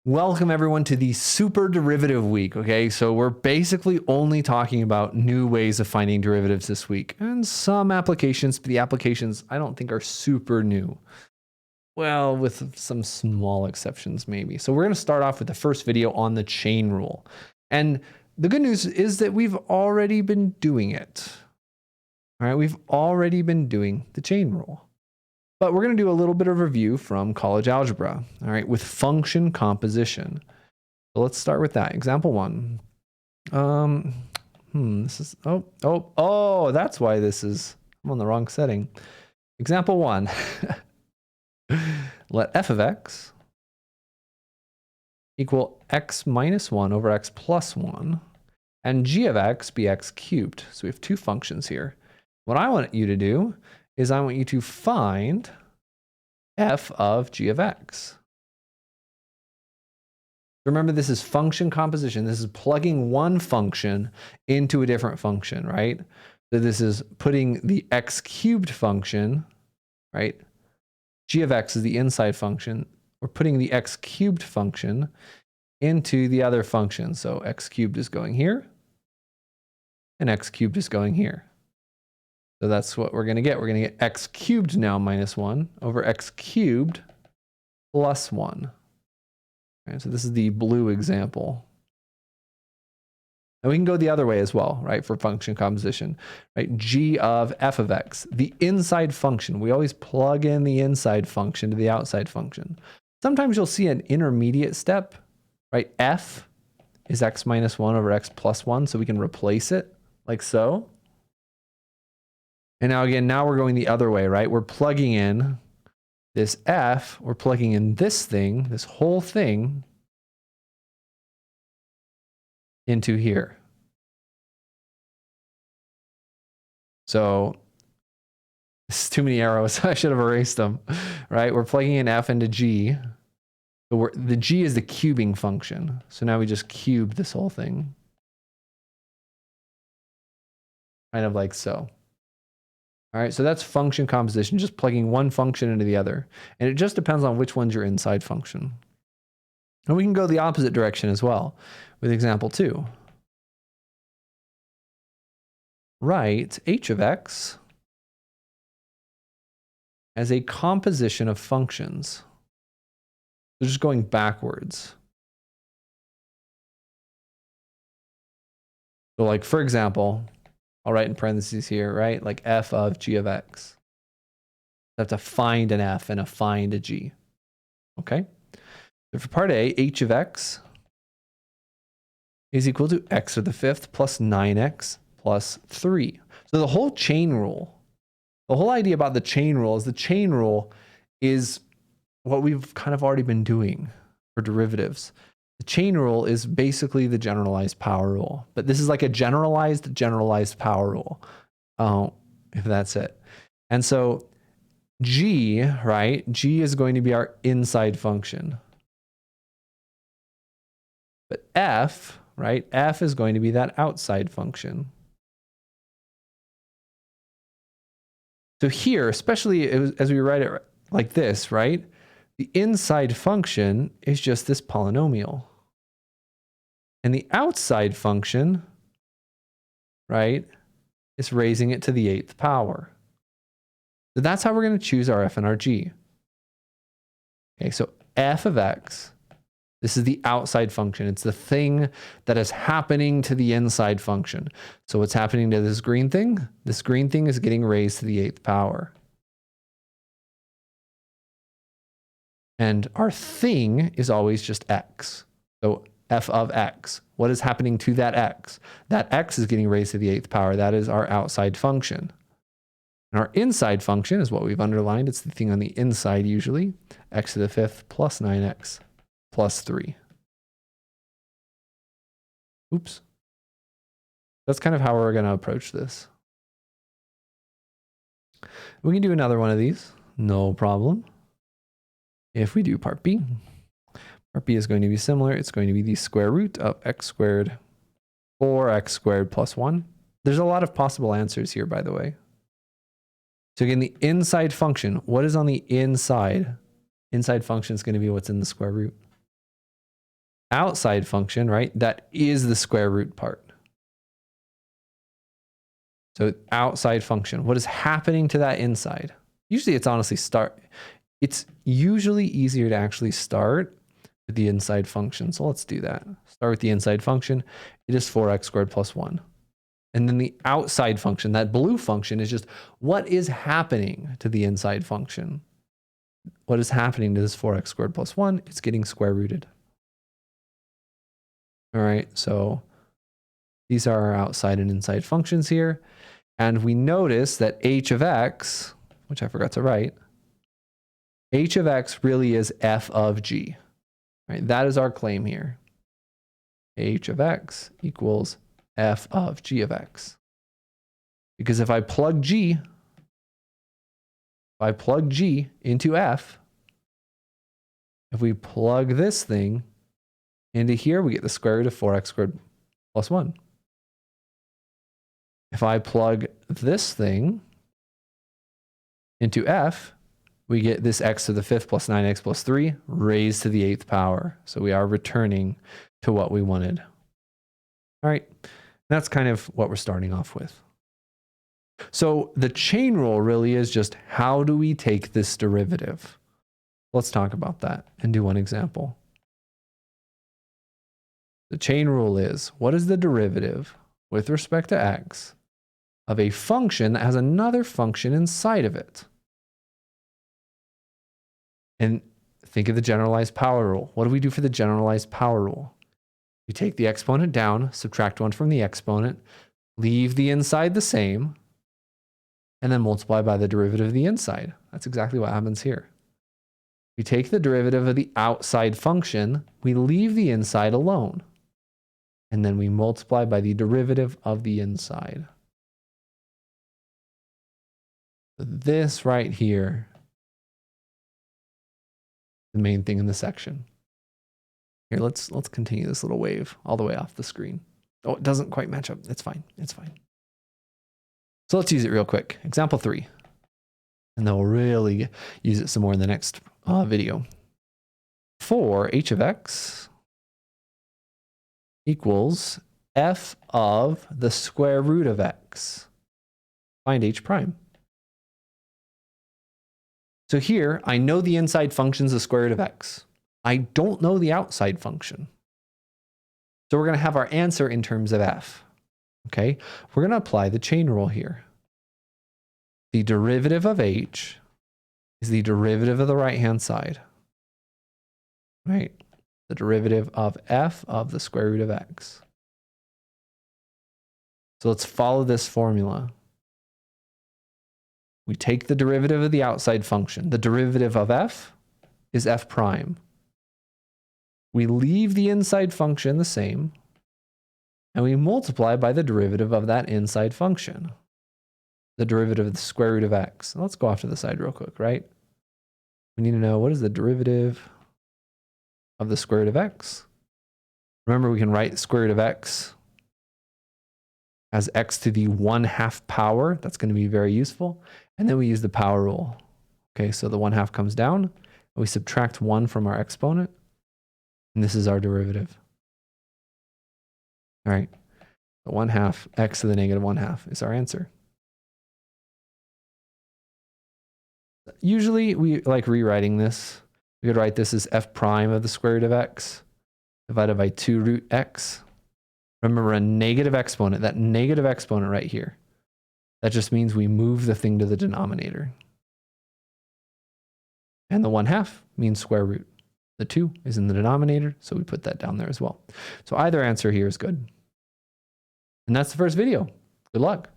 Welcome everyone to the super derivative week. Okay, so we're basically only talking about new ways of finding derivatives this week and some applications, but the applications I don't think are super new. Well, with some small exceptions maybe. So we're going to start off with the first video on the chain rule. And the good news is that we've already been doing it. All right, we've already been doing the chain rule. But we're going to do a little bit of review from college algebra, all right, with function composition. So let's start with that. Example 1. This is, that's why this is, I'm on the wrong setting. Example 1. Let f of x equal x minus 1 over x plus 1, and g of x be x cubed. So we have two functions here. What I want you to do is I want you to find f of g of x. Remember, this is function composition. This is plugging one function into a different function, right? So this is putting the x cubed function, right? G of x is the inside function. We're putting the x cubed function into the other function. So x cubed is going here, and x cubed is going here. So that's what we're going to get. We're going to get x cubed now minus 1 over x cubed plus 1. Okay, so this is the blue example. And we can go the other way as well, right, for function composition. Right? G of f of x, the inside function. We always plug in the inside function to the outside function. Sometimes you'll see an intermediate step, right? F is x minus 1 over x plus 1, so we can replace it like so. And now again, now we're going the other way, right? We're plugging in this f, we're plugging in this thing, this whole thing into here. So this is too many arrows. I should have erased them, right? We're plugging in f into g. So the g is the cubing function. So now we just cube this whole thing. Kind of like so. All right, so that's function composition, just plugging one function into the other. And it just depends on which one's your inside function. And we can go the opposite direction as well with example 2. Write h of x as a composition of functions. So just going backwards. So like, for example, I'll write in parentheses here, right? Like f of g of x. I have to find an f and find a g. Okay? So for part A, h of x is equal to x to the 5th plus 9x plus 3. So the whole chain rule, the whole idea about the chain rule is what we've kind of already been doing for derivatives. The chain rule is basically the generalized power rule, but this is like a generalized power rule, if that's it. And so g, right? G is going to be our inside function. But f, right? F is going to be that outside function. So here, especially as we write it like this, right? The inside function is just this polynomial. And the outside function, right, is raising it to the 8th power. So that's how we're going to choose our f and our g. Okay, so f of x, this is the outside function. It's the thing that is happening to the inside function. So what's happening to this green thing? This green thing is getting raised to the 8th power. And our thing is always just x. So f of x. What is happening to that x? That x is getting raised to the 8th power. That is our outside function. And our inside function is what we've underlined. It's the thing on the inside usually. X to the 5th plus 9x plus 3. Oops. That's kind of how we're going to approach this. We can do another one of these. No problem. If we do part B. Part B is going to be similar. It's going to be the square root of x squared 4x squared plus 1. There's a lot of possible answers here, by the way. So again, the inside function, what is on the inside? Inside function is going to be what's in the square root. outside function, right? That is the square root part. So outside function, what is happening to that inside? Usually it's honestly it's usually easier to actually start with the inside function. So let's do that. Start with the inside function. It is 4x squared plus 1. And then the outside function, that blue function, is just what is happening to the inside function. What is happening to this 4x squared plus 1? It's getting square rooted. All right, so these are our outside and inside functions here. And we notice that h of x, which I forgot to write, h of x really is f of g. Right? That is our claim here. H of x equals f of g of x. Because if I plug g into f, if we plug this thing into here, we get the square root of 4x squared plus 1. If I plug this thing into f, we get this x to the 5th plus 9x plus 3 raised to the 8th power. So we are returning to what we wanted. All right, that's kind of what we're starting off with. So the chain rule really is just how do we take this derivative? Let's talk about that and do one example. The chain rule is, what is the derivative with respect to x of a function that has another function inside of it? And think of the generalized power rule. What do we do for the generalized power rule? We take the exponent down, subtract 1 from the exponent, leave the inside the same, and then multiply by the derivative of the inside. That's exactly what happens here. We take the derivative of the outside function, we leave the inside alone, and then we multiply by the derivative of the inside. So this right here, the main thing in the section. Here, let's continue this little wave all the way off the screen. Oh, it doesn't quite match up. It's fine. It's fine. So let's use it real quick. Example 3. And then we'll really use it some more in the next video. For h of x equals f of the square root of x. Find h prime. So here, I know the inside function is the square root of x. I don't know the outside function. So we're going to have our answer in terms of f. Okay, we're going to apply the chain rule here. The derivative of h is the derivative of the right-hand side. Right? The derivative of f of the square root of x. So let's follow this formula. We take the derivative of the outside function. The derivative of f is f prime. We leave the inside function the same, and we multiply by the derivative of that inside function. The derivative of the square root of x. Let's go off to the side real quick, right? We need to know what is the derivative of the square root of x. Remember, we can write the square root of x as x to the 1/2 power. That's going to be very useful. And then we use the power rule. Okay, so the 1/2 comes down, and we subtract 1 from our exponent, and this is our derivative. All right, so 1/2 x to the negative 1/2 is our answer. Usually we like rewriting this. We could write this as f prime of the square root of x divided by 2 root x. Remember, a negative exponent, that negative exponent right here, that just means we move the thing to the denominator. And the 1/2 means square root. The 2 is in the denominator, so we put that down there as well. So either answer here is good. And that's the first video. Good luck.